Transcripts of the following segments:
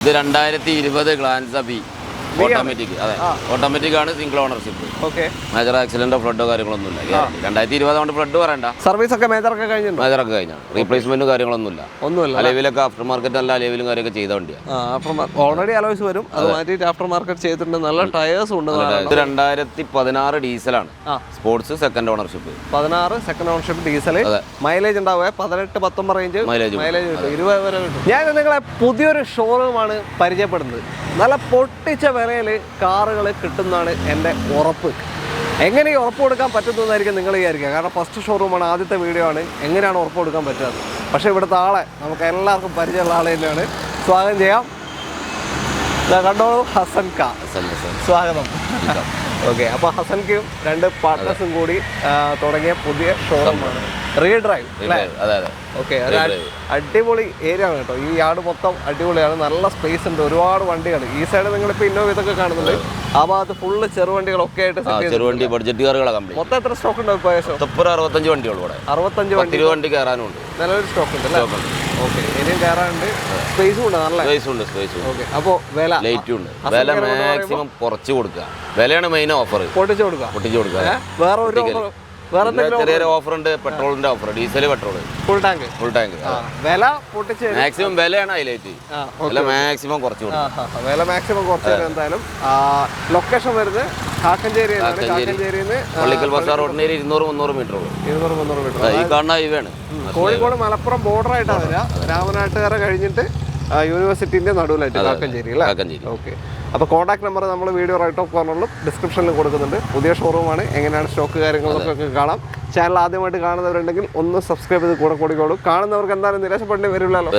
ഇത് 2020 Glanza B automatic. അതെ, automatic ആണ്, സിംഗിൾ ഓണർഷിപ്പ്. ഓക്കെ, മേജർ ആക്സിഡന്റോ ഫ്ലഡോ കാര്യങ്ങളൊന്നുമില്ല. 2020 കൊണ്ട് ഫ്ലഡ് പറയണ്ട. സർവീസ് ഒക്കെ മേജറൊക്കെ കഴിഞ്ഞിട്ടുണ്ട്. മേജറൊക്കെ കഴിഞ്ഞാണ്. റീപ്ലേസ്മെന്റും കാര്യങ്ങളൊന്നുമില്ല. അലവിലൊക്കെ ആഫ്റ്റർ മാർക്കറ്റ് അല്ല, അലവിലും കാര്യമൊക്കെ ചെയ്ത വണ്ടിയാണ്. ഓൾറെഡി അലോയ്സ് വരും, അത് മാറ്റിയിട്ട് ആഫ്റ്റർ മാർക്കറ്റ് ചെയ്തിട്ടുണ്ട്. നല്ല ടയേഴ്സും ഉണ്ട്. ഇത് 2016 ഡീസലാണ്. Sports second ownership. 16 second ownership diesel. Mileage ഉണ്ടാവുക 18-19 റേഞ്ച് മൈലേജ് കിട്ടും. 20 വരെ കിട്ടും. ഞാൻ നിങ്ങളെ പുതിയൊരു ഷോറൂമാണ് പരിചയപ്പെടുന്നത്. നല്ല പൊട്ടിച്ച വിലയിൽ കാറുകൾ കിട്ടുന്നതാണ് എൻ്റെ ഉറപ്പ്. എങ്ങനെ ഈ ഉറപ്പ് കൊടുക്കാൻ പറ്റുന്നതായിരിക്കും നിങ്ങൾ വിചാരിക്കുക. കാരണം ഫസ്റ്റ് ഷോറൂമാണ്, ആദ്യത്തെ വീഡിയോ ആണ്. എങ്ങനെയാണ് ഉറപ്പ് കൊടുക്കാൻ പറ്റുന്നത്? പക്ഷേ ഇവിടുത്തെ ആളെ നമുക്ക് എല്ലാവർക്കും പരിചയമുള്ള ആൾ തന്നെയാണ്. സ്വാഗതം ചെയ്യാം. കണ്ടോളൂ, ഹസൻ ക. സ്വാഗതം. ഓക്കെ, അപ്പോൾ ഹസൻക്കും 2 പാർട്ട്നേഴ്സും കൂടി തുടങ്ങിയ പുതിയ ഷോറൂമാണ് റീഡ്രൈവ്. ഓക്കെ, അടിപൊളി ഏരിയ ആണ് കേട്ടോ. ഈ യാർഡ് മൊത്തം അടിപൊളിയാണ്. നല്ല സ്പേസ് ഉണ്ട്, ഒരുപാട് വണ്ടികൾ. ഈ സൈഡ് നിങ്ങളിപ്പോൾ ഇന്നോവ ഇതൊക്കെ കാണുന്നുണ്ട്. ആ ഭാഗത്ത് ഫുള്ള് ചെറുവണ്ടികളൊക്കെ ആയിട്ട് ചെറുവണ്ടി ബഡ്ജറ്റ് കാറുകളെ മൊത്തം എത്ര സ്റ്റോക്ക് ഉണ്ട്? ഇപ്പോൾ 65 വണ്ടിയുള്ളൂ. 65 വണ്ടി. വണ്ടി കയറാനുണ്ട്. നല്ലൊരു സ്റ്റോക്ക് ഉണ്ട് അല്ലേ? ഓക്കെ, ഇനിയും കയറാനുണ്ട്. സ്പേസും ഉണ്ട്, നല്ല സ്പേസ് ഉണ്ട്. ഓക്കെ, അപ്പോൾ വില ലൈറ്റും ഉണ്ട്. വില മാക്സിമം കുറച്ച് കൊടുക്കുക. വിലയാണ് മെയിൻ ഓഫർ. പൊട്ടിച്ചു കൊടുക്കുക. വേറെ ഒരു ചെറിയൊരു ഓഫർ ഉണ്ട്. പെട്രോളിന്റെ offer, diesel, petrol, full tank. വില പൊട്ടിച്ച് മാക്സിമം വിലയാണ് ഹൈലൈറ്റ്. വില മാക്സിമം കുറച്ച് കൊടുക്കുക. വില മാക്സിമം കുറച്ച്. എന്തായാലും ലൊക്കേഷൻ വരുന്നത് കാക്കഞ്ചേരിന്ന് പള്ളിക്കൽ ബസാർ റോഡിന് 200-300 മീറ്റർ ഉള്ളൂ. 200-300 മീറ്റർ. ഈ കാണുന്ന ഹൈവേ ആണ്. കോഴിക്കോട് മലപ്പുറം ബോർഡർ ആയിട്ടാണ് വരിക. രാമനാട്ടുകര കഴിഞ്ഞിട്ട് യൂണിവേഴ്സിറ്റിന്റെ നടുവിലായിട്ട് കാക്കഞ്ചേരി അല്ലേ? ഓക്കെ, അപ്പോൾ കോൺടാക്ട് നമ്പർ നമ്മൾ വീഡിയോ റൈറ്റ് ഓഫ് കോർണറിലും ഡിസ്ക്രിപ്ഷനിലും കൊടുക്കുന്നുണ്ട്. പുതിയ ഷോറൂമാണ്. എങ്ങനെയാണ് സ്റ്റോക്ക് കാര്യങ്ങളൊക്കെ കാണാം. ചാനൽ ആദ്യമായിട്ട് കാണുന്നവരുണ്ടെങ്കിൽ ഒന്ന് സബ്സ്ക്രൈബ് ചെയ്ത് കൂടിക്കോളൂ. കാണുന്നവർക്ക് എന്തായാലും നിരാശപ്പെടേണ്ടി വരില്ലല്ലോ.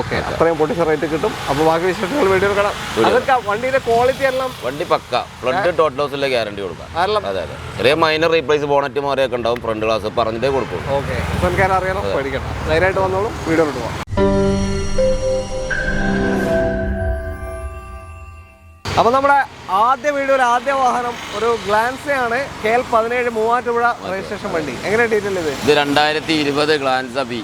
ഓക്കെ, അത്രയും പൊട്ടിച്ച റേറ്റ് കിട്ടും. അപ്പോൾ ബാക്കി വിശേഷങ്ങൾ വീഡിയോ കാണാം. അതൊക്കെ വണ്ടിയുടെ ക്വാളിറ്റി എല്ലാം വണ്ടി പക്ക. ഫ്ലഡ് ടോട്ടൽ ലോസിലെ ഗ്യാരണ്ടി കൊടുക്കാം. അതെ, ചെറിയ മൈനർ റീപ്ലേസ് ബോണറ്റ് മാറിയൊക്കെ ഉണ്ടാവും. ഫ്രണ്ട് ഗ്ലാസ് പറഞ്ഞിട്ടേ കൊടുക്കും. ഓക്കെ, എനിക്ക് അറിയാലോ, പേടിക്കണം. ധൈര്യമായിട്ട് വന്നോളൂ. വീഡിയോ പോവാം. അപ്പോൾ നമ്മുടെ ആദ്യ വീഡിയോയിൽ ആദ്യ വാഹനം ഒരു ഗ്ലാൻസയാണ്. KL 17 മൂവാറ്റുപുഴ രജിസ്ട്രേഷൻ വണ്ടി. എങ്ങനെ ഡീറ്റെയിൽ ഇത്? 2020 ഗ്ലാൻസ ബി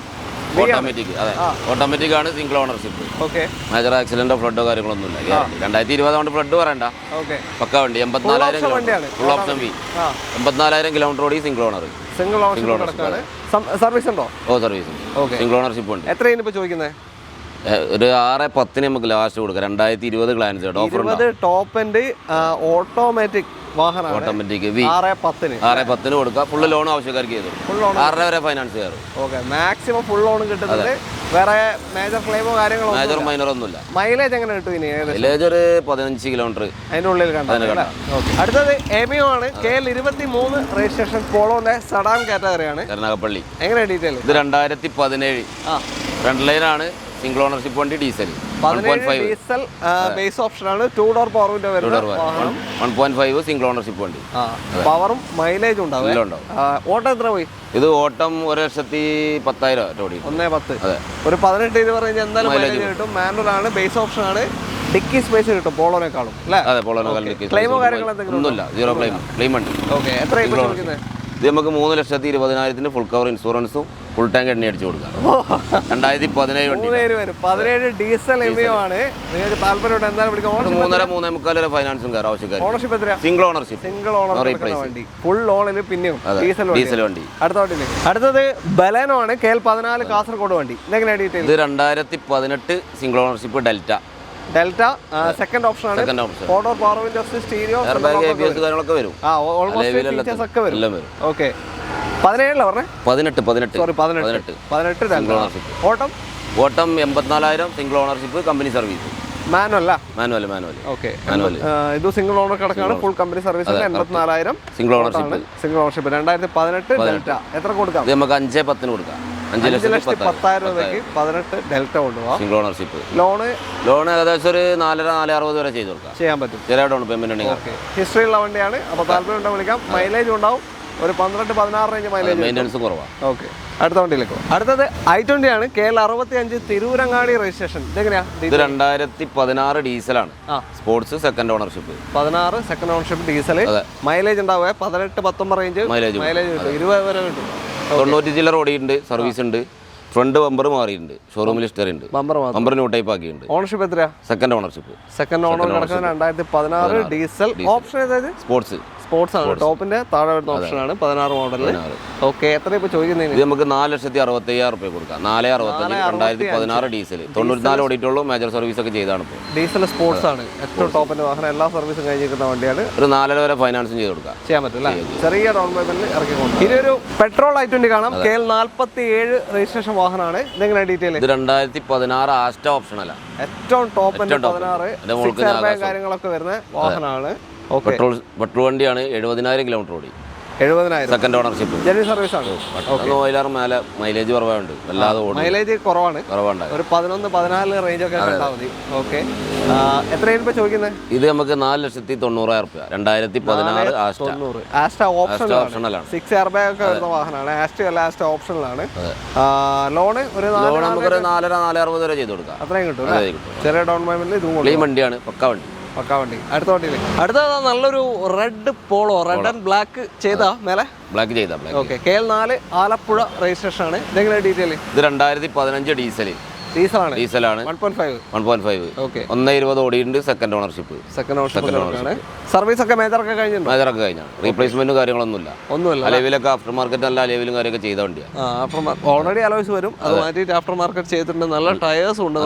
ഓട്ടോമാറ്റിക്. അതെ, ഓട്ടോമാറ്റിക് ആണ്, സിംഗിൾ ഓണർഷിപ്പ്. ഓക്കെ, മേജർ ആക്സിഡന്റോ ഫ്ലഡോ കാര്യങ്ങളൊന്നുമില്ല. 2020 കൊണ്ട് ഫ്ലഡ് പറയണ്ട. ഓക്കെ, പക്ക വണ്ടി. 84,000 ഫുൾ ഓപ്ഷൻ ബി. 84,000 കിലോമീറ്റർ ഓടി. Single owner. Single ownership. Service ഉണ്ടോ? സർവീസ്. സിംഗിൾ ഓണർഷിപ്പ് ഉണ്ട്. എത്രയാണ് ഇപ്പോൾ ചോദിക്കുന്നത്? ഒരു 6-10 നമുക്ക് ലാസ്റ്റ് കൊടുക്കാം. 2020 ഗ്ലാൻസ് ടോപ്പ് എൻഡ് ഓട്ടോമാറ്റിക് വാഹനം. ഓട്ടോമാറ്റിക് 6-10 കൊടുക്കാം. ഫുൾ ലോൺ ആവശ്യക്കാർക്ക് ചെയ്തു. 6 വരെ ഫൈനാൻസ് കയറും. ഓക്കെ, മാക്സിമം ഫുൾ ലോൺ കിട്ടുന്നത്. വേറെ മേജർ ക്ലെയിമോ കാര്യങ്ങളോ മേജർ മൈനർ ഒന്നുമില്ല. മൈലേജ് എങ്ങനെ കിട്ടും? ഇനി മൈലേജ് ഒരു 15 കിലോമീറ്റർ അതിനുള്ളിൽ കണ്ടത്. അടുത്തത് എമിയോ ആണ്. KL 23 registration. പോളോന്റെ സഡാൻ കാറ്റഗറിയാണ്. കരുനാഗപ്പള്ളി. എങ്ങനെ ഡീറ്റെയിൽ? ഇത് 2017 ഫ്രണ്ട് ലൈൻ ആണ്. സിംഗിൾ ഓണർഷിപ്പ് വണ്ടി. ഡീസൽ 1.5 ഡീസൽ ബേസ് ഓപ്ഷൻ ആണ്. 2 ഡോർ പവർ വിൻഡോ വരുന്നത്. 1.5 സിംഗിൾ ഓണർഷിപ്പ് വണ്ടി. പവറും മൈലേജും ഉണ്ടാവും. ഓട്ടം എത്ര പോയി? ഇത് ഓട്ടം 1,10,000 ഓടി. 1.10. ഒരു 18-20 റേഞ്ച് എന്തായാലും മൈലേജ് കിട്ടും. മാനുവൽ ആണ്, ബേസ് ഓപ്ഷൻ ആണ്. ഡിക്കി സ്പേസ് കിട്ടും പോളോനേക്കാളും അല്ലേ? അതെ, പോളോനേക്കാളും. ക്ലെയിമോ കാര്യങ്ങൾ എന്തെങ്കിലും ഒന്നുമില്ല. 0 ക്ലെയിം വണ്ടി. ഓക്കെ, എത്ര ചോദിക്കുന്നത്? ഇത് നമുക്ക് 3,20,000 ഫുൾ കവർ ഇൻഷുറൻസും ഫുൾ ടാങ്ക് എണ്ണ അടിച്ചു കൊടുക്കാം. 2017 വണ്ടി. 17 ഡീസൽ എമിയോ ആണ്. നിങ്ങൾക്ക് താല്പര്യം എന്തായാലും വിളിക്കാം. 3.5-3.25 വരെ ഫൈനാൻസും കയറാം ആവശ്യക്കാർ. ഓണർഷിപ്പ് എത്രയാ? Single ownership. സിംഗിൾ ഓണർഷിപ്പ് വണ്ടി. ഫുൾ ലോണിൽ പിന്നെയും ഡീസൽ വണ്ടി. അടുത്തത് ബലേനോ ആണ്. KL 14 കാസർഗോഡ് വണ്ടി. ഇതെങ്ങനെ ഡീറ്റെയിൽ? ഇത് 2018 single ownership delta. Second option ആണ്. 4 ഡോർ പവർ വിൻഡോ, സ്റ്റീരിയോ, കാര്യങ്ങളൊക്കെ വരും. ഓക്കെ, 17 പറഞ്ഞേ? 18. സോറി, 18. ഓട്ടം 84,000 single ownership. Company service. Manual. Okay, ഇത് സിംഗിൾ ഓണർ കിടക്കാണ്. Full company service. 84,000 single ownership. 2018 Delta. എത്ര കൊടുക്കാം? നമുക്ക് 5-10 കൊടുക്കാം. 5,10,000 രൂപയ്ക്ക് 18 ഡെൽറ്റ കൊണ്ടുപോകാം. Single ownership. ലോൺ ഏകദേശം ഒരു 4.60 വരെ ചെയ്ത് കൊടുക്കാം. ചെയ്യാൻ പറ്റും. ചെറിയ ഡൗൺ പേയ്മെന്റ് ഉണ്ടെങ്കിൽ. ഹിസ്റ്ററി ഉള്ള വണ്ടിയാണ്. അപ്പോൾ താല്പര്യം ഉണ്ടോ വിളിക്കാം. മൈലേജ് ഉണ്ടാവും. ഒരു 12-16 റേഞ്ച് മൈലേജ്. മെയിൻ്റനൻസ് കുറവാണ്. ഓക്കെ, അടുത്ത വണ്ടിയിലേക്ക്. അടുത്തത് i20 ആണ്. KL 65 Tirurangadi registration. ഇതെങ്ങനെയാ? ഇത് 2016 ഡീസലാണ്. Sports second ownership. 16 second ownership diesel. Mileage ഉണ്ടാവുക 18-19 റേഞ്ച് മൈലേജ് കിട്ടും. 20 വരെ കിട്ടും. 90 ചില്ലർ ഓടിയിട്ടുണ്ട്. സർവീസ് ഉണ്ട്. ഫ്രണ്ട് ബമ്പർ മാറിയിട്ടുണ്ട്, ഷോറൂമിൽ ഹിസ്റ്ററി ഉണ്ട്, ബമ്പർ ന്യൂ ടൈപ്പ് ആക്കിയിട്ടുണ്ട്. ഓണർഷിപ്പ് എത്രയാ? Second ownership. സെക്കൻഡ് ഓണർ കിടക്കുന്നത് 2016 ഡീസൽ. ഓപ്ഷൻ ഏതായത്? സ്പോർട്സ് ആണ്. ടോപ്പിന്റെ താഴെ വരുന്ന ഓപ്ഷനാണ് 16 മോഡലിൽ. ഓക്കെ, എത്ര ഇപ്പൊ ചോദിക്കുന്നത്? ഇത് നമുക്ക് 4,65,000 രൂപ കൊടുക്കാം. 4,65 2016 ഡീസൽ, 94 ഓടിയിട്ടുള്ളൂ. മേജർ സർവീസ് ഒക്കെ ചെയ്താണ് ഇപ്പോൾ. ഡീസൽ സ്പോർട്സ് ആണ്, ഏറ്റവും ടോപ്പിന്റെ വാഹനം. എല്ലാ സർവീസും കഴിഞ്ഞിരിക്കുന്ന വണ്ടിയാണ്. ഒരു 4 വരെ ഫൈനാൻസും ചെയ്ത് കൊടുക്കാം, ചെയ്യാൻ പറ്റില്ല. ചെറിയ ഡൗൺ പേയ്മെന്റിൽ ഇറക്കിക്കൊണ്ട്. ഇനി ഒരു പെട്രോൾ i20 കാണാം. KL 47 രജിസ്ട്രേഷൻ വാഹനമാണ്. ഇതെങ്ങനെ ഡീറ്റെയിൽ? ഇത് 2016 ആസ്റ്റ ഓപ്ഷൻ അല്ല, ഏറ്റവും ടോപ്പിന്റെ 16 കാര്യങ്ങളൊക്കെ വരുന്ന വാഹനമാണ്. പെട്രോൾ വണ്ടിയാണ്. 70,000 കിലോമീറ്റർ ഓടി. 70,000. Second ownership. ജെന്യൂൻ സർവീസ് ആണ്. മേലെ മൈലേജ് കുറവുണ്ട്, വല്ലാതെ മൈലേജ് കുറവാണ്. ഒരു 11-14 റേഞ്ച് ഒക്കെ കണ്ടാൽ മതി. ഓക്കെ, എത്രയാണ് ഇപ്പൊ ചോദിക്കുന്നത്? ഇത് നമുക്ക് 4,90,000 രൂപ. 2016 ആസ്റ്റ ഓപ്ഷനിലാണ്. 6 എയർ ബാഗ് ഒക്കെ വരുന്ന വാഹനമാണ്. ആസ്റ്റ ഓപ്ഷനിലാണ്. ലോണ് ഒരു 4,60 വരെ ചെയ്ത് കൊടുക്കാം. അത്രയും കിട്ടും. ചെറിയ ഡൗൺ പേയ്മെന്റിൽ ഇത് വണ്ടിയാണ്, പക്ക വണ്ടി. അടുത്ത വണ്ടിയില് നല്ലൊരു red Polo, red and black ചെയ്താ മേലെ ബ്ലാക്ക് ചെയ്താ. ഓക്കെ, KL 4 ആലപ്പുഴ രജിസ്ട്രേഷൻ ആണ്. ഇതെങ്ങനെ ഡീറ്റെയിൽ? ഇത് 2015 ഡീസലാണ്. 1.5. ഓക്കെ, 120 ഓടിയുണ്ട്. Second ownership. സർവീസ് ഒക്കെ മേജർ ഒക്കെ കഴിഞ്ഞാണ്. റീപ്ലേസ്മെന്റും കാര്യങ്ങളൊന്നുമില്ല. അലവിലൊക്കെ ആഫ്റ്റർ മാർക്കറ്റ് നല്ല അലവിലും കാര്യമൊക്കെ ചെയ്ത വണ്ടിയാണ്. ഓൾറെഡി അലോയ്സ് വരും, അത് മാറ്റിയിട്ട് ആഫ്റ്റർ മാർക്കറ്റ് ചെയ്തിട്ടുണ്ട്. നല്ല ടയേഴ്സ് ഉണ്ട്,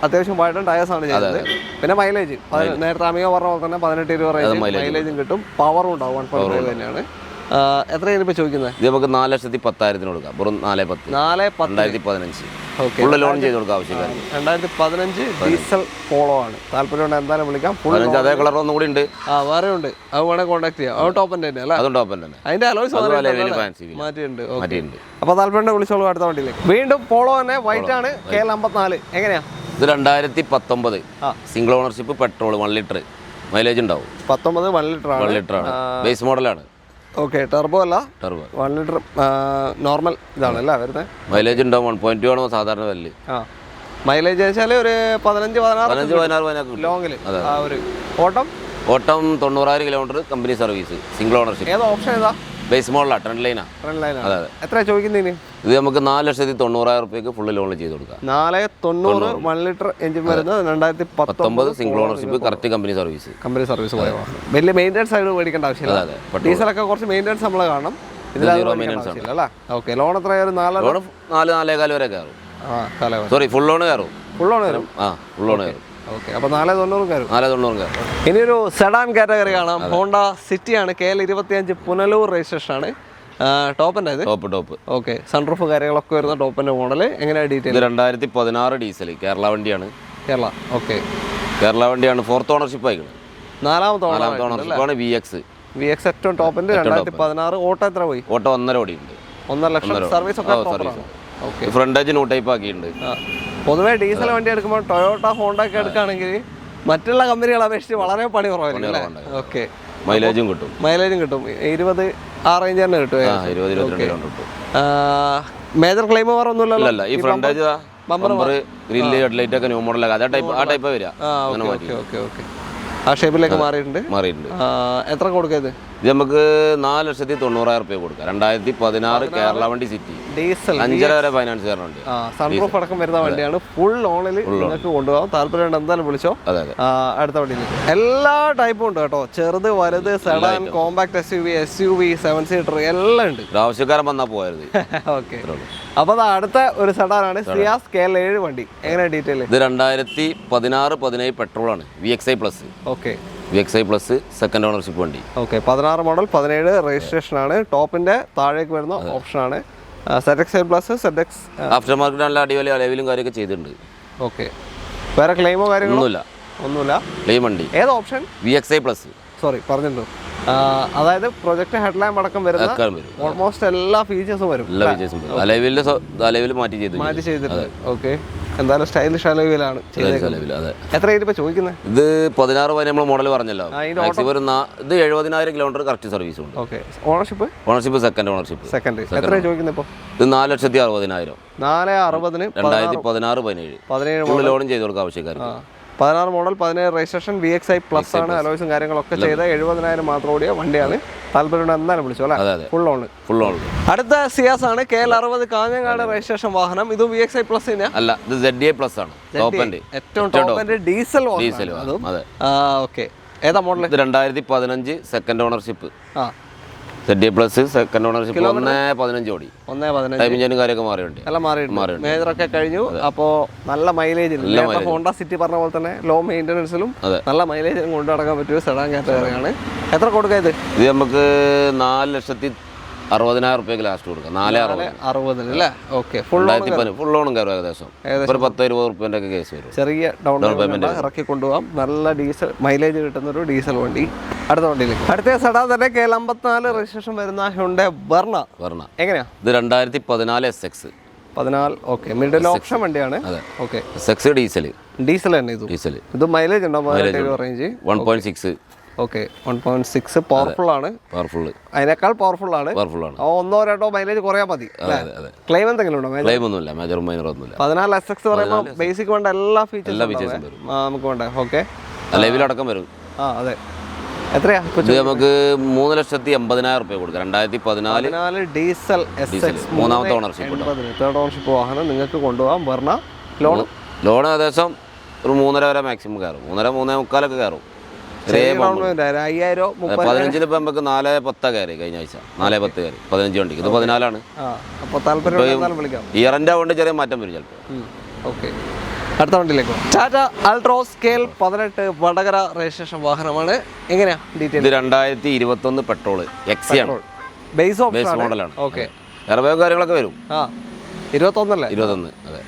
അത്യാവശ്യം വൈഡ് ടയേഴ്സ് ആണ് ചെയ്തത്. പിന്നെ മൈലേജ് നേരത്തെ അമിക പറഞ്ഞ പോലെ തന്നെ 18-20 റേഞ്ച് മൈലേജും കിട്ടും. പവറും ഉണ്ടാവും. 1.5 തന്നെയാണ്. എത്രയാണ് ഇപ്പൊ ചോദിക്കുന്നത്? ഇത് നമുക്ക് 4,10,000 കൊടുക്കാം. വെറും 4,10,000. 2015 ഫുള്ള് ലോൺ ചെയ്ത് കൊടുക്കാം ആവശ്യക്കാർ. 2015 ഡീസൽ പോളോ ആണ്. താല്പര്യം എന്തായാലും വിളിക്കാം. അതേ കളർ ഒന്നും കൂടി ഉണ്ട്. വേറെ ഉണ്ട്, അത് വേണേ കോൺടാക്ട് ചെയ്യാം. അത് ടോപ്പൻ്റെ തന്നെ അല്ലേ? അതും ടോപ്പൻ തന്നെ. അതിന്റെ അലോയ്സ് മാറ്റിയിട്ടുണ്ട്. അപ്പൊ താല്പര്യം വിളിച്ചോളൂ. അടുത്ത വണ്ടിയിലേക്ക് വീണ്ടും പോളോ തന്നെ, വൈറ്റ് ആണ്. KL 54. എങ്ങനെയാ? ഇത് 2019 single ownership, petrol 1 litre, mileage ഉണ്ടാവും. 19 1 ലിറ്റർ ആണ്. ബേസ് മോഡലാണ്. ഓക്കെ, ടെർബോ അല്ല, 1 ലിറ്റർ നോർമൽ ഇതാണ് അല്ലേ വരുന്നത്? മൈലേജ് ഉണ്ടാവും. 1.2 ആണ് സാധാരണ വല്ല്. മൈലേജ് വെച്ചാൽ ഒരു 15-16 ലോങ്ങില്. ഓട്ടം 90,000 kilometre, company service, single ownership. ഏതാ ഓപ്ഷൻ? ഏതാ? ബേസ് മോഡലാണ്, ട്രെൻഡ് ലൈനാ. എത്ര ചോദിക്കുന്നതിന്? ഇത് നമുക്ക് 4,90,000 രൂപയ്ക്ക് ഫുള്ള് ലോൺ ചെയ്ത് കൊടുക്കാം. 4,90 1 ലിറ്റർ എഞ്ചിൻ വരുന്നത് 2019 single ownership, correct company service. വലിയ മെയിൻ്റെനൻസ് ആയിട്ട് മേടിക്കേണ്ട ആവശ്യമില്ല. ഡീസലൊക്കെ കുറച്ച് മെയിൻ്റെനൻസ് നമ്മൾ കാണണം. ഓക്കെ, ലോൺ എത്രയായാലും 4,4,4,4 വരെ കയറും. സോറി, ഫുൾ ലോൺ കയറും. ഫുൾ ലോൺ കയറും. ഓക്കെ, അപ്പോൾ 4,90 കയറും. 4,90 കയറും. ഇനിയൊരു സെഡാൻ കാറ്റഗറി കാണാം. ഹോണ്ട സിറ്റി ആണ്. KL 25 പുനലൂർ രജിസ്ട്രേഷൻ ആണ്. ടോപ്പിൻ്റെ ടോപ്പ്. ഓക്കെ, സൺറൂഫ് കാര്യങ്ങളൊക്കെ വരുന്ന ടോപ്പിൻ്റെ മോഡൽ. എങ്ങനെയാണ് ഡീറ്റെയിൽ? 2016 ഡീസൽ, കേരള വണ്ടിയാണ്. ഓക്കെ, കേരള വണ്ടിയാണ്. 4th ownership ആയിക്കണം. 4th ഓണർഷിപ്പാണ്. VX ഏറ്റവും ടോപ്പിൻ്റെ 2016. ഓട്ടോ എത്ര പോയി? ഓട്ടോ 1.5 ഓടിയുണ്ട്. 1.5 ലക്ഷം. സർവീസ് ഒക്കെ ഫ്രണ്ടേജ് ന്യൂ ടൈപ്പ് ആക്കിയിട്ടുണ്ട്. പൊതുവേ ഡീസൽ വണ്ടി എടുക്കുമ്പോൾ ടൊയോട്ട, ഹോണ്ട ഒക്കെ എടുക്കുകയാണെങ്കിൽ മറ്റുള്ള കമ്പനികളെ അപേക്ഷിച്ച് വളരെ പണി കുറവായിരിക്കും. ഓക്കെ, മൈലേജും കിട്ടും. 20 ആ റേഞ്ച് തന്നെ കിട്ടും. 20-22 മേജർ ക്ലെയിം വേറെ ഒന്നുമില്ലല്ലോ. ഈ ഫ്രണ്ടേജ് ബമ്പർ, ഗ്രില്ല്, ഹെഡ്ലൈറ്റ് ഒക്കെ ന്യൂ മോഡൽ ആ ടൈപ്പ് വരിക. ആ ഷേപ്പിലേക്ക് മാറിയിട്ടുണ്ട്. എത്ര കൊടുക്കുന്നത്? ഇത് നമുക്ക് 4,90,000 രൂപ കൊടുക്കാം. 2016 കേരള വണ്ടി സിറ്റി, ഡീസൽ, 5.5 വരെ ഫൈനാൻസ് കയറുന്നുണ്ട്. സൺറൂഫ് അടക്കം വരുന്ന വണ്ടിയാണ്. ഫുൾ ഓണിൽ നിങ്ങൾക്ക് കൊണ്ടുപോകാം. താല്പര്യം എന്തായാലും വിളിച്ചോ. അടുത്ത വണ്ടിയിൽ എല്ലാ ടൈപ്പും ഉണ്ട് കേട്ടോ. ചെറുത്, വലുത്, സെഡാൻ, കോമ്പാക്ട് SUV 7 സീറ്റർ എല്ലാം ഉണ്ട്. ആവശ്യക്കാരൻ വന്നാൽ പോയത്. ഓക്കെ, അപ്പോൾ അടുത്ത ഒരു സെഡാനാണ് സിയാസ് KL 7 വണ്ടി. എങ്ങനെ ഡീറ്റെയിൽ? ഇത് 2016-17 പെട്രോൾ ആണ്. VXi plus. Okay, VXi plus, second ownership വണ്ടി. ഓക്കെ, 16 മോഡൽ, 17 രജിസ്ട്രേഷൻ ആണ്. ടോപ്പിന്റെ താഴേക്ക് വരുന്ന ഓപ്ഷൻ ആണ്. ZX plus, ZX after market നല്ല അടിപൊളി അലവിലും കാര്യമൊക്കെ ചെയ്തിട്ടുണ്ട്. ഓക്കെ, വേറെ ക്ലെയിമോ കാര്യങ്ങളോ ഒന്നുമില്ല. ക്ലെയിം വണ്ടി. ഏത് ഓപ്ഷൻ? VXi plus. സോറി, പറഞ്ഞിട്ടുണ്ടോ? അതായത് പ്രൊജക്ട് ഹെഡ്ലാമ്പ് അടക്കം വരുന്ന ഓൾമോസ്റ്റ് എല്ലാ ഫീച്ചേഴ്സും വരും. അലവിൽ മാറ്റി ചെയ്തിട്ടുണ്ട്. ഓക്കെ, എന്തായാലും സ്റ്റൈലിഷ് അലവിലാണ്. എത്ര ഇപ്പൊ ചോദിക്കുന്നത്? ഇത് 16 നമ്മൾ മോഡൽ പറഞ്ഞല്ലോ. ഇത് 70,000 കിലോമീറ്റർ കറക്റ്റ് സർവീസ് ഉണ്ട്. Okay, ownership second ownership. എത്ര ചോദിക്കുന്നത് ഇപ്പോൾ? ഇത് 4,60,000. 4,60,000 2016-17 ലോണും ചെയ്ത് കൊടുക്കാം ആവശ്യക്കാർ. 16 മോഡൽ 17 രജിസ്ട്രേഷൻ VXI പ്ലസ് ആണ്. അലോയ്സും കാര്യങ്ങളൊക്കെ ചെയ്ത 70,000 മാത്രം ഓടിയ വണ്ടിയാണ്. താല്പര്യം എന്തായാലും വിളിച്ചു അല്ലേ? Full on. അടുത്ത സിയാസ് ആണ് KL60 കാഞ്ഞങ്ങാട് രജിസ്ട്രേഷൻ വാഹനം. ഇത് VXI പ്ലസ് അല്ല, ഇത് ZDI പ്ലസ് ആണ്. ഏറ്റവും ടോപ്പ് എൻഡ് ഡീസൽ ഓക്കെ. ഏതാ മോഡൽ? ഇത് 2015 second ownership. ZDI plus second ownership 1.15 ഓടി. 1.15 ടൈമിംഗ് കാര്യമൊക്കെ മാറിയുണ്ട്. എല്ലാം മാറിയിട്ടുണ്ട്. മേജറൊക്കെ കഴിഞ്ഞു. അപ്പോൾ നല്ല മൈലേജ് ഹോണ്ട സിറ്റി പറഞ്ഞ പോലെ തന്നെ ലോ മെയിൻ്റനൻസിലും നല്ല മൈലേജും കൊണ്ടു നടക്കാൻ പറ്റിയ സെഡാൻ കാറ്റഗറിയാണ്. എത്ര കൊടുക്കുക ഇത്? ഇത് നമുക്ക് 4,60,000 റുപ്യക്ക് ലാസ്റ്റ് കൊടുക്കാം. 4,60,000 അല്ലേ? ഓക്കെ. ഫുൾ ലോണും കയറും. ഏകദേശം ഒരു 10-20 റുപ്യൻ്റെ ഒക്കെ കേസ് വരും. ചെറിയ ഡൗൺ പേയ്മെന്റ് ഇറക്കി കൊണ്ടുപോകാം. നല്ല ഡീസൽ മൈലേജ് കിട്ടുന്ന ഒരു ഡീസൽ വണ്ടി. അടുത്ത വണ്ടിയിലേക്ക്. അടുത്ത സെഡാൻ തന്നെ KL54 രജിസ്ട്രേഷൻ വരുന്ന ഹ്യുണ്ടായ് വെർണ. എങ്ങനെയാ? ഇത് 2014 SX. 14. ഓക്കെ. മിഡിൽ ഓപ്ഷൻ വണ്ടിയാണ്. ഓക്കെ. SX ഡീസൽ തന്നെ. ഇത് മൈലേജ് ഉണ്ടോ? റേഞ്ച് 1.6. ഓക്കെ. 1.6 പവർഫുൾ ആണ്. അതിനേക്കാൾ പവർഫുൾ ആണ്. 1-2 മൈലേജ് കുറയാൻ മതി. ക്ലെയിം എന്തെങ്കിലും ഉണ്ടോ? ക്ലെയിം ഒന്നുമില്ല. മേജർ മൈനർ ഒന്നുമില്ല. 14 SX പറയുമ്പോൾ ബേസിക് വേണ്ട എല്ലാ ഫീച്ചേഴ്സും നമുക്ക് വേണ്ട. ഓക്കെ. ലൈവിലടക്കം വരും. അതെ. എത്രയാ? നമുക്ക് 3,80,000 റുപ്യ കൊടുക്കാം. 2014 ഡീസൽ SX മൂന്നാമത്തെ ഓണർഷിപ്പ്. തേർഡ് ഓണർഷിപ്പ് വാഹനം നിങ്ങൾക്ക് കൊണ്ടുപോകാം. വെർണ ലോൺ ഏകദേശം ഒരു 3.5 വരെ മാക്സിമം കയറും. 3.5-3.25 കയറും. 15 ഇപ്പം നമുക്ക് 4.10 കയറി. കഴിഞ്ഞ ആഴ്ച 4.10 കയറി. 15 വണ്ടിക്ക്. ഇത് 14 ഇയറിൻ്റെ കൊണ്ട് ചെറിയ മാറ്റം വരും ചിലപ്പോൾ. ഓക്കെ. അടുത്ത വണ്ടിയിലേക്ക് ടാറ്റ അൾട്രോസ് KL18 വടകര രജിസ്ട്രേഷൻ വാഹനമാണ്. എങ്ങനെയാ ഡീറ്റെയിൽ? ഇത് 2021 പെട്രോൾ XC ആണ്. ബേസ് മോഡലാണ്. ഓക്കെ. എയർബാഗ് കാര്യങ്ങളൊക്കെ വരും. 21 അതെ.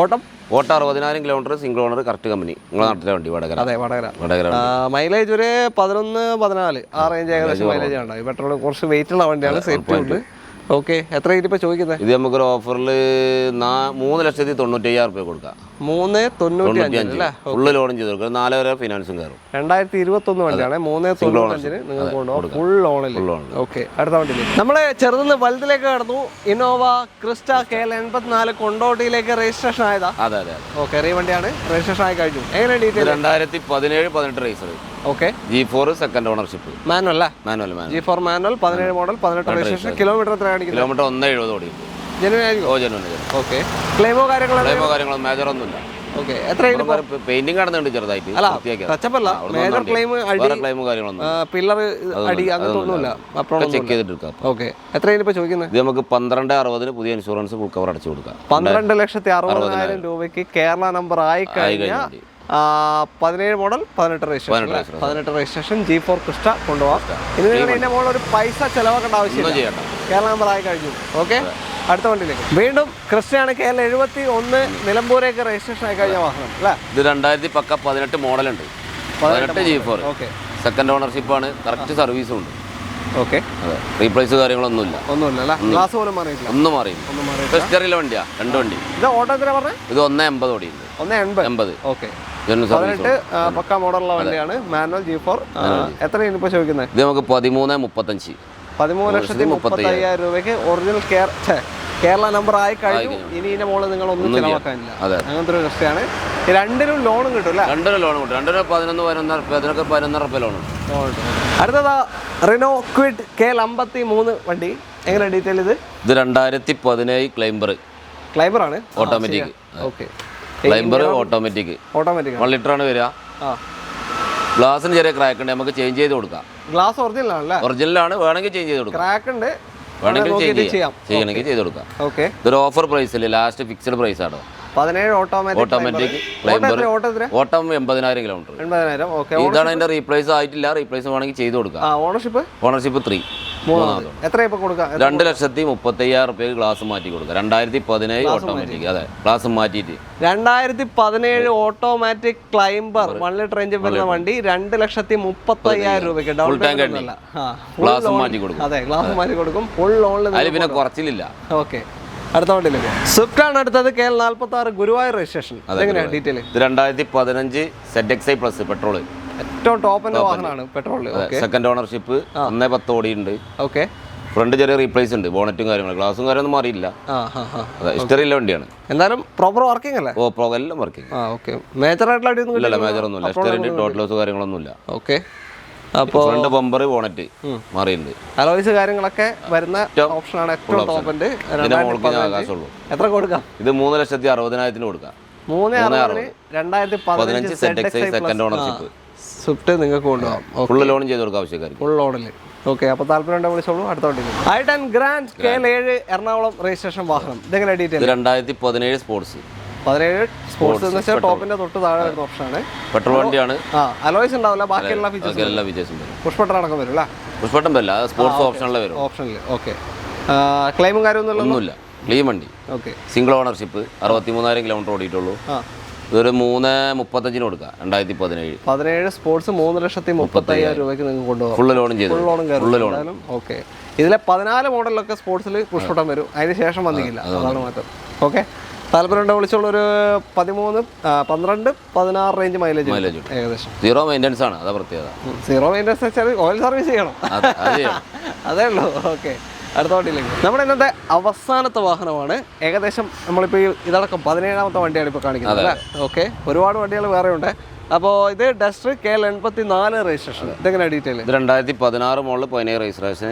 ഓട്ടം 60,000 kilometre. Single owner. Correct company. നിങ്ങളെ നാട്ടിലെ വണ്ടി വടകര. മൈലേജ് ഒരു 11-14 ആ റേഞ്ച് ഏകദേശം മൈലേജ് ഉണ്ടാവും. പെട്രോൾ കുറച്ച് വെയിറ്റ് ഉള്ള വണ്ടിയാണ്. സേഫ്റ്റി ഉണ്ട്. ഓക്കെ. എത്ര ഇതിപ്പോ ചോദിക്കുന്നത്? ഇത് നമുക്കൊരു ഓഫറിൽ 3,95,000 റുപ്യ കൊടുക്കാം. 3,95,000 ഫുള്ള് ലോണും ചെയ്ത് കൊടുക്കാം. 4 വരെ ഫിനാൻസും കയറും. 2021 വണ്ടിയാണ്. 3,95,000 നിങ്ങൾക്ക് കൊണ്ടുപോകാം. ഫുൾ ലോണിൽ. ഓക്കെ. അടുത്ത വണ്ടി നമ്മള് ചെറുതുനിന്ന് വലുതിലേക്ക് കടന്നു. ഇന്നോവ ക്രിസ്റ്റ KL84 കൊണ്ടോട്ടിയിലേക്ക് രജിസ്ട്രേഷൻ ആയതാ. അതെ. ഓക്കെ. ഈ വണ്ടിയാണ് രജിസ്ട്രേഷൻ ആയി കഴിഞ്ഞു. എങ്ങനെ detail? 2017-18 register. Okay. G4 second ownership. Manual G4 manual 17 model 18 registration. Kilometre എത്ര കാണിക്കുന്നത്? കിലോമീറ്റർ 1.70 ഓടി. ജനുവൻ. ഓക്കെ. ക്ലെയിമോ കാര്യങ്ങളോ? മേജർ ഒന്നുമില്ല. ഓക്കെ. എത്ര പെയിന്റിംഗ് നടന്നുണ്ട് ചെറുതായിട്ട്. മേജർ ക്ലെയിം ക്ലെയിമും കാര്യങ്ങളൊന്നും പില്ലർ അടി അങ്ങനത്തൊന്നുമില്ല. ചെക്ക് ചെയ്തിട്ട്. ഓക്കെ. എത്രയാണ് ഇപ്പൊ ചോദിക്കുന്നത്? ഇത് നമുക്ക് 12,60,000 പുതിയ ഇൻഷുറൻസ് ഫുൾ കവർ അടച്ചു കൊടുക്കാം. 12,60,000 രൂപയ്ക്ക് കേരള നമ്പർ ആയി കഴിഞ്ഞാൽ 17 മോഡൽ 18 രജിസ്ട്രേഷൻ G4 ക്രിസ്റ്റ കൊണ്ടുപോകാം. ഇനി നിങ്ങൾ ഇതിന്റെ മോഡൽ ഒരു പൈസ ചെലവാക്കേണ്ട ആവശ്യമില്ല. കേരള നമ്പർ ആയി കഴിഞ്ഞു. ഓക്കെ. അടുത്ത വണ്ടിയിലേക്ക് വീണ്ടും ക്രിസ്റ്റയാണ്. KL71 നിലമ്പൂരേക്ക് രജിസ്ട്രേഷൻ ആയി കഴിഞ്ഞ വാഹനം അല്ലേ? ഇത് 2018 മോഡലുണ്ട്. 18 G4. ഓക്കെ. സെക്കൻഡ് ഓണർഷിപ്പ് ആണ്. കറക്റ്റ് സർവീസും ഉണ്ട്. ഓക്കെ. അതെ. റീപ്ലേസ് കാര്യങ്ങളൊന്നുമില്ല. ഗ്ലാസ് പോലും മാറിയില്ല. ഒന്നും മാറിയില്ല. ടെസ്റ്ററിലെ വണ്ടിയാ. 2 വണ്ടി. ഇത് ഓട്ടോ എത്ര പറഞ്ഞത്? ഇത് 1.80 ഓടിയുണ്ട്. 1.80. ഓക്കെ. 18 പക്ക മോഡലുള്ള വണ്ടിയാണ്. Manual G4. എത്രയാണ് ഇപ്പോൾ ചോദിക്കുന്നത്? ഇത് നമുക്ക് 13,35. 13,35,000 രൂപയ്ക്ക് ഒറിജിനൽ കേരള നമ്പർ ആയി കഴിഞ്ഞു. ഇനി ഇതിന്റെ മോള് നിങ്ങൾ ഒന്നും ചിലവാക്കാനില്ല. അങ്ങനത്തെ ഒരു രക്ഷയാണ്. രണ്ടിനും ലോണും കിട്ടും അല്ലേ? രണ്ടിനും ലോൺ കിട്ടും. 11-11 റുപ്യ. അതിനൊക്കെ 11 റുപ്യ ലോൺ. അടുത്തതാ റിനോ ക്വിഡ് KL53 വണ്ടി. എങ്ങനെ ഡീറ്റെയിൽ? ഇത് 2017 ക്ലൈംബർ ആണ്. Automatic. Okay. Climber automatic 1 litre ആണ് വരിക. ഗ്ലാസിന് ചെറിയ ക്രാക്ക് ഉണ്ട്. നമുക്ക് ചേഞ്ച് ചെയ്ത് കൊടുക്കാം. ഗ്ലാസ് ഒറിജിനൽ ആണല്ലേ? ഒറിജിനലാണ്. വേണമെങ്കിൽ ചേഞ്ച് ചെയ്ത് കൊടുക്കാം. ക്രാക്ക് ഉണ്ട്. വേണമെങ്കിൽ ചെയ്യണമെങ്കിൽ ചെയ്ത് കൊടുക്കാം. ഓക്കെ. ഇതൊരു ഓഫർ പ്രൈസിൽ ലാസ്റ്റ് ഫിക്സഡ് പ്രൈസ് ആണ്. 17 ഓട്ടോമാറ്റിക് ക്ലൈംബർ. ഓട്ടം 80,000 കിലോമീറ്റർ. 80,000. ഓക്കെ. ഇതാണ് അതിന്റെ റീപ്ലേസ് ആയിട്ടില്ല. റീപ്ലേസ് വേണമെങ്കിൽ ചെയ്ത് കൊടുക്കാം. ഓണർഷിപ്പ് 3. എത്ര ഇപ്പൊ കൊടുക്കാം? 2,35,000 റുപ്യക്ക് ഗ്ലാസ് മാറ്റി കൊടുക്കാം. 2017 ഓട്ടോമാറ്റിക്. അതെ. ഗ്ലാസ് മാറ്റിയിട്ട് 2017 ഓട്ടോമാറ്റിക് ക്ലൈംബർ 1 ലിറ്റർ എഞ്ചിൻ വരുന്ന വണ്ടി 2,35,000 രൂപയ്ക്ക് ഡൗൺ പേയ്മെന്റ്. ഗ്ലാസ് മാറ്റി കൊടുക്കും. അതെ. ഗ്ലാസ് മാറ്റി കൊടുക്കും. ഫുൾ ലോണിൽ. അതിൽ പിന്നെ കുറച്ചിലില്ല. ഓക്കെ. അടുത്ത വണ്ടിയിലേക്ക് സ്വിഫ്റ്റ് ആണ് അടുത്തത്. KL46 Guruvayur registration. എങ്ങനെയാണ് ഡീറ്റെയിൽ? 2015 ZXi plus petrol. ഏറ്റവും ടോപ്പ് എൻഡ് വാഹനമാണ് പെട്രോൾ. Second ownership. 1.10 ഓടിയുണ്ട്. ഓക്കെ. ഫ്രണ്ട് ചെറിയ റീപ്ലേസ് ഉണ്ട്, ബോണറ്റും കാര്യങ്ങളും, ഗ്ലാസും കാര്യമൊന്നും മാറിയില്ല. അതെ, ഹിസ്റ്ററിയുള്ള വണ്ടിയാണ്. എന്തായാലും പ്രോപ്പർ വർക്കിംഗ് അല്ലേ? എല്ലാം വർക്കിംഗ്. ഓക്കെ. മേജർ ആയിട്ടുള്ള അടിയൊന്നും ഇല്ല, മേജർ ഒന്നുമില്ല. ഹിസ്റ്ററിന്റെ ടോട്ടൽ ലോസ് കാര്യങ്ങളൊന്നുമില്ല. ഓക്കെ. അപ്പോൾ ഫ്രണ്ട് ബമ്പർ ബോണറ്റ് മാറിയിട്ടുണ്ട്. അലോയ്സ് കാര്യങ്ങളൊക്കെ വരുന്ന ഓപ്ഷനാണ് ഏറ്റവും ടോപ്പ് ഉണ്ട്. എത്ര കൊടുക്കാം? ഇത് 3,60,000 കൊടുക്കാം. 3,2015 സെക്കൻഡ് ഓണർഷിപ്പ് സ്വിഫ്റ്റ് നിങ്ങൾക്ക് കൊണ്ടുപോകാം. ഫുൾ ലോണും ചെയ്ത് കൊടുക്കാം ആവശ്യക്കാർക്ക്. ഫുൾ ലോണിൽ. ഓക്കെ. അപ്പോൾ താല്പര്യം വിളിച്ചോളൂ. അടുത്ത വണ്ടി i10 grand KL7 Ernakulam registration വാഹനം. ഇതെങ്ങനെ ഡീറ്റെയിൽ? 2017 സ്പോർട്സ്. 17 സ്പോർട്സ് എന്ന് വെച്ചാൽ ടോപ്പിന്റെ തൊട്ട് താഴെ വരുന്ന ഓപ്ഷനാണ്. പെട്രോൾ വണ്ടിയാണ്. അലോയ്സ് ഉണ്ടാവില്ല, ബാക്കിയുള്ള ഫീച്ചേഴ്സ് പുഷ്പട്ടൻ അടക്കം വരും അല്ലേ? പുഷ്പട്ടൻ വരില്ല, സ്പോർട്സ് ഓപ്ഷനിലെ വരും. ഓപ്ഷനിൽ. ഓക്കെ. ക്ലെയിമും കാര്യമൊന്നുമില്ല. ക്ലീൻ വണ്ടി. ഓക്കെ. സിംഗിൾ ഓണർഷിപ്പ്, 63,000 കിലോമീറ്റർ ഓടിയിട്ടുള്ളൂ. ഇതൊരു 3,35 കൊടുക്കാം. 2017 സ്പോർട്സ് 3,35,000 രൂപയ്ക്ക് നിങ്ങൾക്ക് കൊണ്ടുപോകാം. ഫുൾ ലോണും ചെയ്തു. Full loan. ഓക്കെ. ഇതിലെ 14 മോഡലിലൊക്കെ സ്പോർട്സിൽ പുഷ്പട്ടം വരും, അതിന് ശേഷം വന്നിക്കില്ല, അതാണ് മാറ്റം. ഓക്കെ. താല്പര്യം വിളിച്ചുള്ള ഒരു 13, 12, 16 റേഞ്ച് മൈലേജ് ഏകദേശം. സീറോ മെയിൻ്റെനൻസ് ആണ്, അതാ പ്രത്യേകത. സീറോ മെയിൻ്റെനൻസ് വെച്ചാൽ ഓയിൽ സർവീസ് ചെയ്യണം, അതേ ഉള്ളൂ. ഓക്കെ. അടുത്ത വണ്ടിയിലേക്ക്. നമ്മുടെ ഇന്നത്തെ അവസാനത്തെ വാഹനമാണ്. ഏകദേശം നമ്മളിപ്പോൾ ഇതടക്കം 17ാമത്തെ വണ്ടിയാണ് ഇപ്പോൾ കാണിക്കുന്നത് അല്ലേ? ഓക്കെ. ഒരുപാട് വണ്ടികൾ വേറെ ഉണ്ട്. അപ്പോൾ ഇത് ഡസ്റ്റർ KL84 രജിസ്ട്രേഷൻ. ഇതെങ്ങനെ ഡീറ്റെയിൽ? ഇത് 2016 മോഡൽ 17 രജിസ്ട്രേഷൻ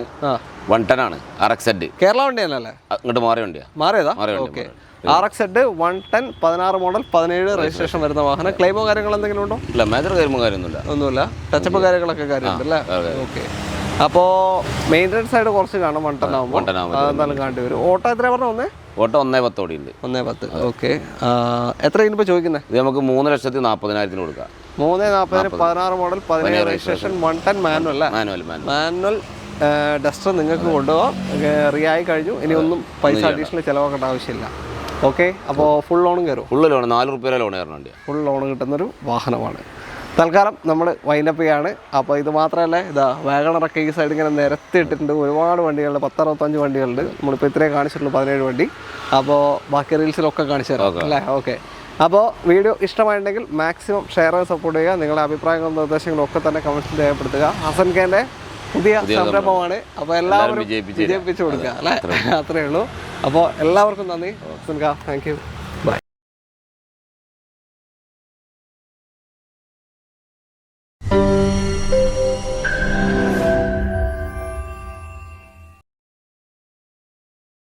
110 ആണ്. RXZ കേരള വണ്ടി തന്നെയല്ലേ? ഇങ്ങോട്ട് മാറിയ വണ്ടിയാണ്. മാറിയതാ? ഓക്കെ. RXZ 110 16 മോഡൽ 17 രജിസ്ട്രേഷൻ വരുന്ന വാഹനം. ക്ലെയിമോ കാര്യങ്ങൾ എന്തെങ്കിലും ഉണ്ടോ? ഇല്ല, മേജർ ക്ലെയിമോ കാര്യമൊന്നുമില്ല. ഒന്നുമില്ല. ടച്ചപ്പ് കാര്യങ്ങളൊക്കെ കാര്യമുണ്ട് അല്ലേ? ഓക്കെ. അപ്പോൾ മെയിൻ്റെനൻസ് സൈഡ് കുറച്ച് കാണും. 110 ആകുമ്പോൾ അതെന്തായാലും കാണേണ്ടി വരും. ഓട്ടോ എത്ര പറഞ്ഞ? ഓട്ടോ 1,10 ഓടിയുണ്ട്. 1,10. ഓക്കെ. എത്ര ഇനിയിപ്പോൾ ചോദിക്കുന്നത്? ഇത് നമുക്ക് 3,40,000 കൊടുക്കാം. 3,40,000 16 മോഡൽ 17 രജിസ്ട്രേഷൻ 110 മാനുവൽ അല്ലേ? മാനുവൽ ഡസ്റ്റർ നിങ്ങൾക്ക് കൊണ്ടുപോകാം. റിയായി കഴിഞ്ഞു. ഇനി ഒന്നും പൈസ അഡീഷണൽ ചിലവാക്കേണ്ട ആവശ്യമില്ല. ഓക്കെ. അപ്പോൾ ഫുൾ ലോണും കയറും? ഫുൾ ലോൺ, 4 രൂപ ലോൺ കയറുന്നുണ്ട്. ഫുൾ ലോൺ കിട്ടുന്നൊരു വാഹനമാണ്. തൽക്കാലം നമ്മൾ വൈൻഡപ്പ് ചെയ്യാണ്. അപ്പോൾ ഇത് മാത്രമല്ല, ഇതാ വാഗണറൊക്കെ ഈ സൈഡ് ഇങ്ങനെ നിരത്തിയിട്ടിട്ടുണ്ട്. ഒരുപാട് വണ്ടികളുണ്ട്, 10-65 വണ്ടികളുണ്ട്. നമ്മളിപ്പോൾ ഇത്രയും കാണിച്ചിട്ടുള്ളൂ, 17 വണ്ടി. അപ്പോൾ ബാക്കി റീൽസിലൊക്കെ കാണിച്ചു തരാം അല്ലേ? ഓക്കെ. അപ്പോൾ വീഡിയോ ഇഷ്ടമായിട്ടുണ്ടെങ്കിൽ മാക്സിമം ഷെയർ ചെയ്ത് സപ്പോർട്ട് ചെയ്യുക. നിങ്ങളുടെ അഭിപ്രായങ്ങളും നിർദ്ദേശങ്ങളും ഒക്കെ തന്നെ കമൻസിൽ രേഖപ്പെടുത്തുക. ഹസൻ ഖാൻ്റെ പുതിയ സംരംഭമാണ്. അപ്പോൾ എല്ലാവരും വിജയിപ്പിച്ചു കൊടുക്കുക അല്ലേ? അത്രയേ ഉള്ളൂ. അപ്പോൾ എല്ലാവർക്കും നന്ദി. Hasan Khan, thank U.